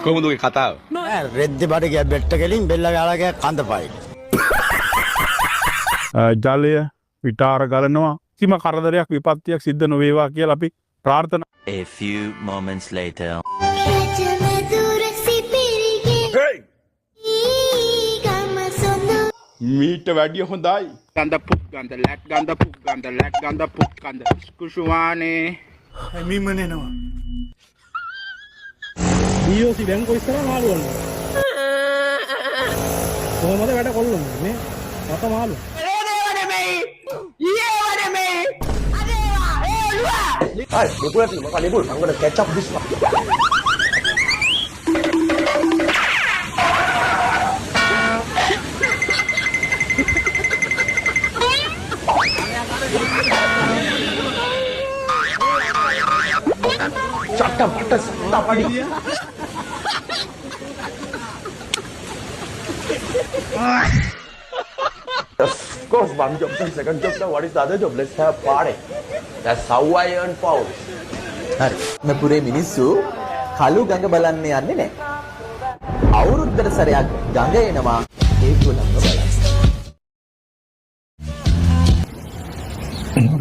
කොහොමද ඔය කතාව? රෙද්දි බඩ ගිය බෙට්ට ගෙලින් බෙල්ල ගාලා ගිය කඳපයි. ජලය විටාර ගලනවා. කිසිම කරදරයක් විපත්තියක් සිද්ධ නොවේවා කියලා අපි ප්‍රාර්ථනා. A few moments later. මීට වැඩිය හොඳයි. ගඳ පුක් ගඳ ලැට් ගඳ පුක් ගඳ ලැට් ගඳ පුක් ගඳ කුෂුවානේ හැමිමනෙනවා. ඊයෝසි බැංකුව ඉස්සරහා මාළු වුණා. කොහමද වැඩ කොල්ලුන්නේ මේ? මත මාළු. Hai, libur lagi, makan libur. I'm gonna catch up this one. Cakap patas, tak padi. Of course, one job and second job. Now, what is the other job? Let's have a party. That's how I earn pounds. හරි. මේ පුරේ මිනිස්සු කළු ගඟ බලන්න යන්නේ නැහැ. අවුරුද්දට සැරයක් ගඟ එනවා ඒගොල්ලන්ව බලන්න.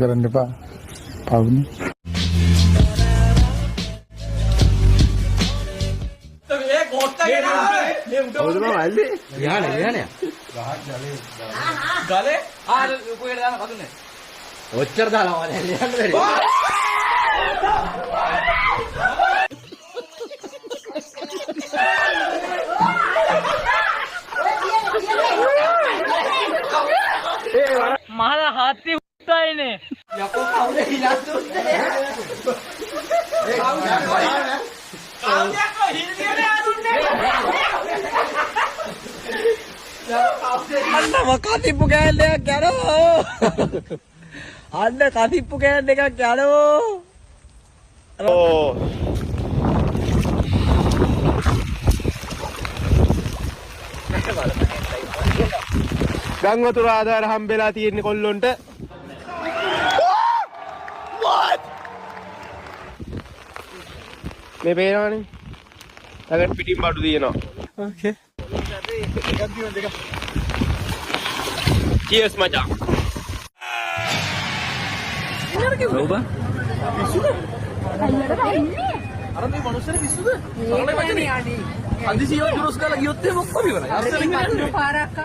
කරන්න එපා. පවුනේ. ඔච්චර දාලා වල යන්න බැරි. මහලා හත්ති උත්තයිනේ යකෝ කවුද හිලස් දුන්නේ? අන්න කතිප්පු කෑල්ල එකක් යනවා අන්න කතිප්පු කෑල්ල එකක් යනවා ගම් වතුර ආධාර හම්බෙලා තියෙන්නේ කොල්ලොන්ට. මේ පේනවනේ. ළඟට පිටින් බඩු තියෙනවා. ඕකේ. Cheers මචං. ඔබ අර මේ මනුස්සර පිස්සුද? සරලයි වචනේ. අදිසියෝ ජුරුස් කාලා ගියොත් එම ඔක්කොම ඉවරයි. අස්සලින් ගන්නේ. පාරක්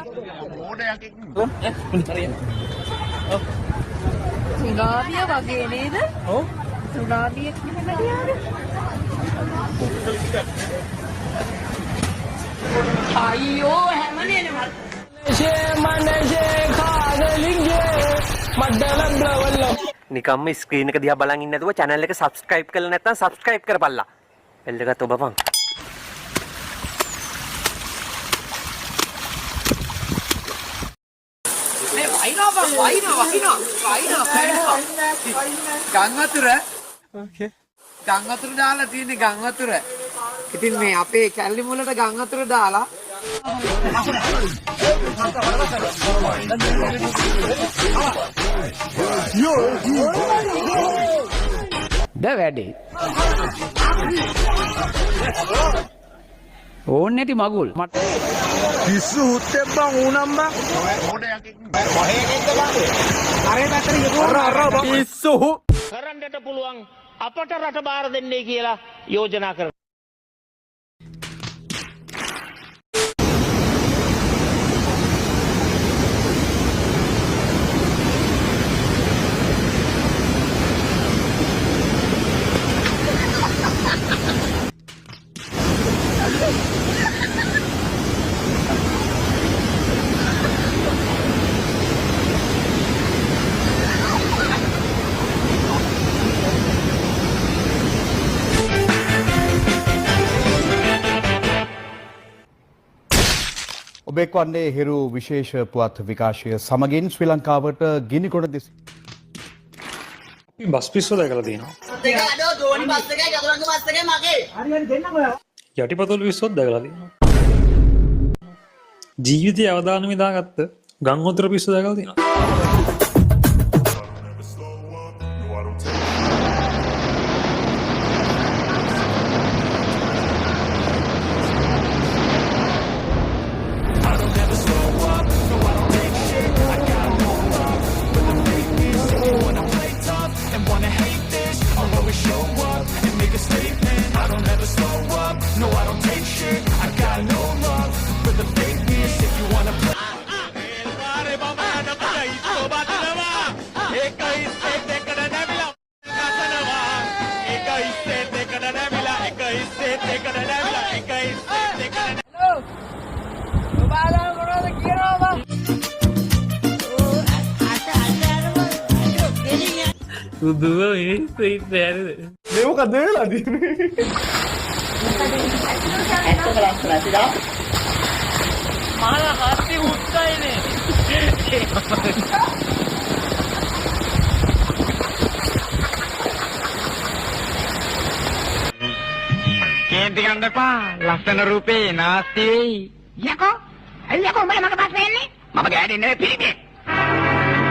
සුනාමිය වගේ නේද? ඔව්. සුනාමිය කියන්නේ අයියෝ හැමනේ නේ නිකම්ම ස්ක්‍රීන් එක දිහා බලන් ඉන්නේ නැතුව channel එක subscribe කරලා නැත්නම් subscribe කරපල්ලා. bell එකත් ඔබපන්. මේ වයින්නවා. ගම් වතුර. ඕකේ. ගම් වතුර දාලා තියෙන්නේ ගම් වතුර. ඉතින් මේ අපේ කැලණි මුලට ගම් වතුර දාලා වැඩේ ඕන්න නැති මගුල් මට පිස්සු උත්තේ බං ඌනම් බං. පිස්සු කරන්නට පුළුවන් අපට රට බාර දෙන්නේ කියලා යෝජනා කරනවා. ඔබෙක් වන්නේ හිරු විශේෂ පුවත් විකාශය සමගින් ශ්‍රී ලංකාවට ගිනිගොඩ දෙස බස් පිස්සු දැකලා තියෙනවා. යටිපතුල් පිස්සුත් දැකලා තියෙනවා. ජීවිතය අවදානම දාගත්ත ගම් වතුර පිස්සු දැකලා තියෙනවා. හිස්සෙත් එකට නැමිලා එක හිස්සෙත් එකට නැමිලා එක හිස්සෙත් එකට ඔබලා මොනවද කියනවා සුදුව මිනිස්සු ඉන්නේ ඇරද මේ මොකද වෙලා තියෙන්නේ මහා හත්ති උත්සයිනේ කේන්ති ගන්නපා ලස්සන රූපේ නාස්ති වෙයි යකෝ අයියකෝ උඹලා මගේ පස්සේ එන්නේ මම ගෑඩේ නෙවෙයි පිළිමේ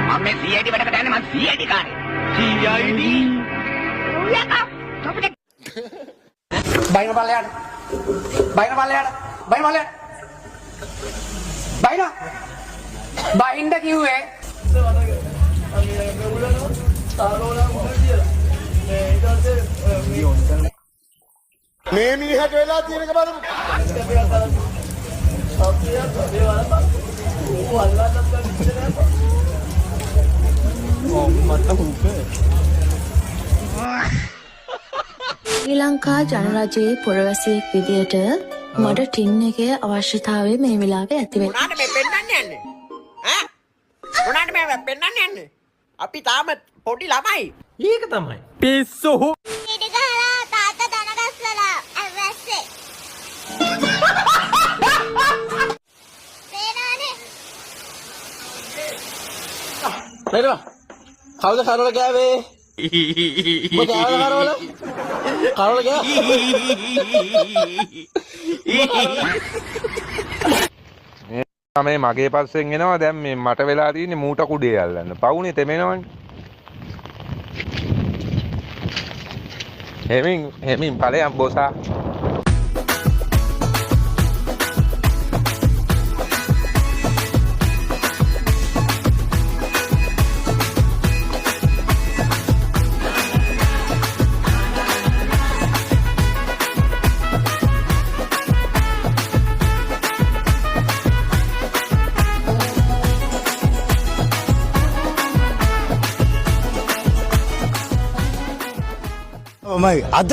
මම මේ CID වැඩකට යන්නේ මම CID කාරේ CID යකෝ තොපිට බයින බලයන් බයින බලයන් බයින බලයන් බයින බයින්ද කිව්වේ මේ මිනිහට වෙලා තියෙන එක බලමු ශ්‍රී ලංකා ජනරජයේ පුරවැසියෙක් විදියට මට ටින් එකේ අවශ්‍යතාවය මේ වෙලාවේ ඇති වෙනවා. මොනාට මේ පෙන්නන්න යන්නේ ඈ මොනාට මේ පෙන්නන්න යන්නේ අපි තාම පොඩි ළමයි ඒක තමයි පිස්සු ඊට ගහලා තාත්තා දනගස්සලා ඇවැස්සේ. සේනානේ නේද කවුද කරවල ගෑවේ මොකද කරවල කරවල මේ මගේ පස්සෙන් එනවා දැන් මේ මට වෙලා තියෙන්නේ මූට කුඩේ අල්ලන්න පවුනේ තෙමෙනවනේ හෙමින් ඵලයන් බොසා මයි අද